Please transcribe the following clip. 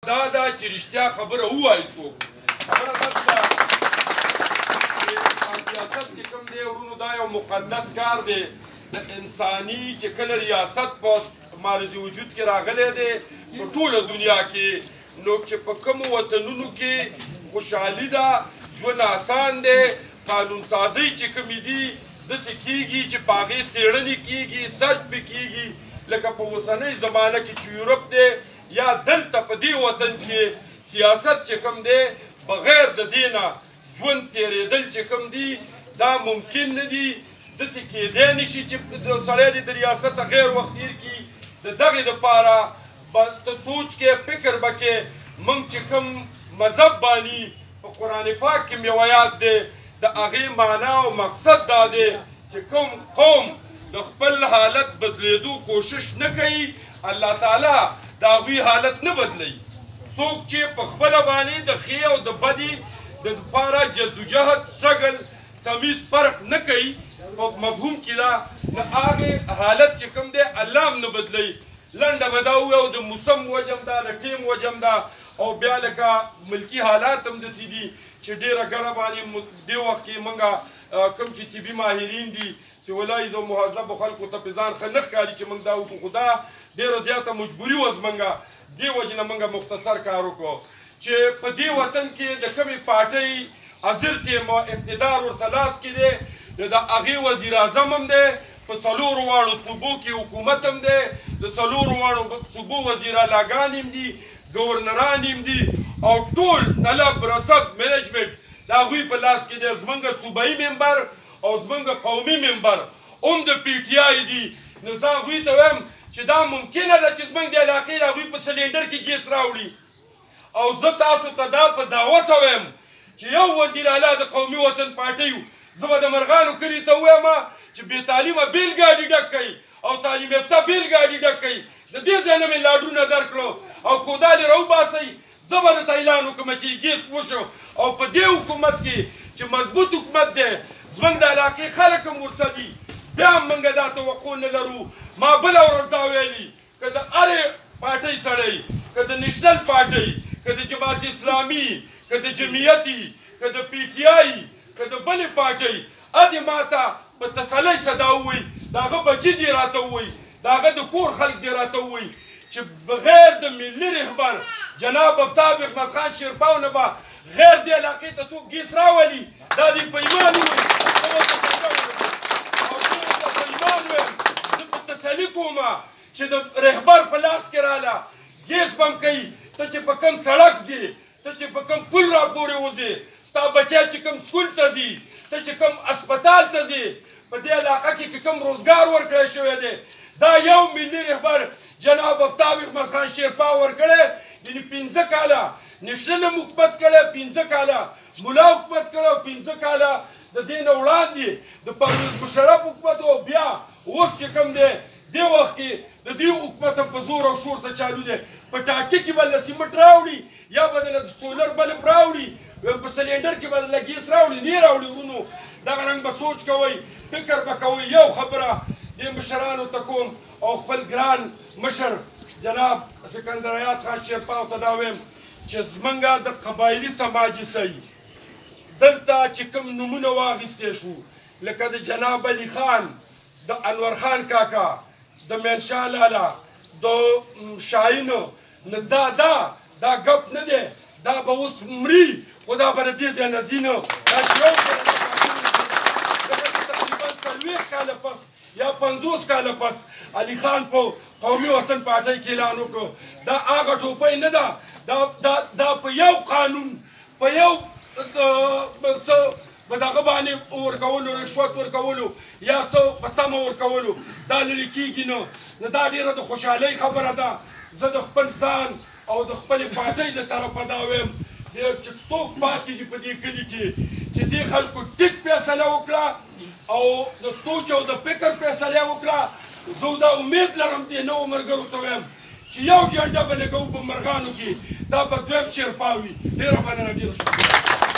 دا ده چې رښتیا خبره ووایي څوک. خبره دا ده چې سیاست چې کوم دی ورونو دا یو مقدس کار دی د انساني چې کله ریاست په معرض وجود کې راغلی دی په ټوله دنیا کې نو چې په کومو وطنونو کې خوشحالي ده ژوند آسان دی قانون سازۍ چې کومې دي داسې کېږي چې په هغې څېړنې کېږي سرچ پې کېږي لکه په اوسنۍ زمانه کې چې یورپ دی یا دلته په دې وطن کې سیاست چې کوم دی بغیر د دې نه ژوند تېرېدل چې کوم دي دا ممکن نه دي داسې کېدی نه شي چې سړی دې د ریاسته غیر وخت تېر کړي د دغې دپاره به ته سوچ کې فکر به کې موږ چې کوم مذهب باني په قرآن پاک کې مې یو آیات دی د هغې معنا او مقصد دا دی چې کوم قوم د خپل حالت بدلېدو کوشش نه کوي الله تعالی د هغوی حالت نه بدلوي. څوک چې په خپله باندې د ښې او د بدې د دپاره جدوجهد سټرګل تمیز فرق نه کوي په مفهوم کې دا د هغې حالت چې کوم دی الله هم نه بدلوي. لنډه به دا ووایو د موسم وجم ده د ټیم وجم ده او بیا لکه ملکي حالات هم داسې دي چې ډېره ګڼه باندې دې وخت کې موږ کوم چې طبي ماهرین دي سیولایز او مهذبو خلکو ته په ځان ښه نه ښکاري چې موږ دا وکړو خو دا ډېره زیاته مجبوري وه زموږ دې وجې نه موږ مختصر کار وکړو چې په دې وطن کې د کومې پارټۍ حاضر ټیم اقتدار ورسره لاس کې دی د هغې وزیر اعظم هم دی په څلورو واړو صوبو کې حکومت هم دی د څلورو واړو صوبو وزیر اعلیګان هم دي ګورنران هم دي او ټول طلب رسد منیجمنټ د هغوی په لاس کې دی. زموږ صوبایي ممبر او زموږ قومي ممبر هم د پی ټي آی دي. نو زه هغوی ته وایم چې دا ممکنه ده چې زموږ د علاقې د هغوی په سلینډر کې ګیس راوړي او زه تاسو ته دا په دعوه سه وایم چې یو وزیر اعلی د قومي وطن پارټۍ زه به د مرغانو کلي ته ووایم چې بې تعلیمه بیل ګاډي ډک کوي او تعلیم یافته بیل ګاډي ډک کوي د دې ځای نه مې لاډونه درکړو او کودالې راوباسئ زه به درته اعلان وکړم چې ګیس وشو او په دې حکومت کې چې مضبوط حکومت دی زموږ د علاقې خلک هم ورسه دي بیا هم موږ دا توقع نه لرو. ما بله ورځ دا ویلي که د هرې پارټۍ سړی که د نیشنل پارټۍ که د جماعت اسلامي که د جمعیتي که د پی ټي آی که د بلې پارټۍ ادې ما ته په تسلۍ سره دا ووایي د هغه بچي دې راته ووایي د هغه د کور خلک دې راته ووایي چې بغیر د ملي رهبر جناب افتا احمد خان شیرپاو نه به غیر دې علاقې ته څوک ګیس راولي دا دې په ایمان ووایي او زه ورته په ایمان وایم زه په تسلي کوم چې د رهبر په لاس کې راله ګیس به هم کوي ته چې په کوم سړک ځې ته چې په کوم پل راپورې وځې ستا بچی چې کوم سکول ته ځي ته چې کوم اسپتال ته ځې په دې علاقه کې که کوم روزګار ورکړی شوی دی دا یو ملي رهبر جناب افتا احمد خان شیرپاو ورکړی یعنې 15 کاله نیشنل هم حکومت کړی 15 کاله ملا حکومت کړی او 15 کاله د دې نه وړاندې د پرویز مشرف حکومت او بیا اوس چې کوم دی دې وخت کې د دې حکومت هم په زور او شور سره چالو دی په ټاټې کې به له سیمټ راوړي یا به د سولر بلب راوړي په سلینډر کې به له ګیس راوړي نه راوړي ورونو دغه رنګ به سوچ کوئ فکر به کوئ. یو خبره دې مشرانو ته کوم او خپل ګران مشر جناب سکندر حیات خان شیرپاو ته دا وایم چې زموږ د قبایلي سماجي صحیح دلته چې کوم نومونه واخیستی شو لکه د جناب علي خان د انور خان کاکا د مینشاه لالا د شاهینو نه دا ګپ نه دی دا به اوس مري خو دا به د دې ځای نه ځي نه دا چې یو تقریبا 40 کاله پس یا 50 کاله پس علي خان په قومي وطن پارټۍ کې اعلان وکړو دا هغه ټوپۍ نه ده دا په یو قانون په یو څه په دغه باندې ورکولو رشوت ورکولو یا څه په تمه ورکولو دا لرې کېږي نه دا ډېره د خوشحالۍ خبره ده. زه د خپل ځان او د خپلې پارټۍ د طرفه دا وایم چې څوک پاتې دي په دې کلي کې چې دې خلکو ټیک فیصله وکړه او د سوچ او د فکر فیصله وکړه. زه دا امید لرم دې نوو ملګرو ته وایم چې یو جنډه به لګوو په مرغانو کې دا به دویم شیرپاو وي. ډېره مننه ډېره شکر.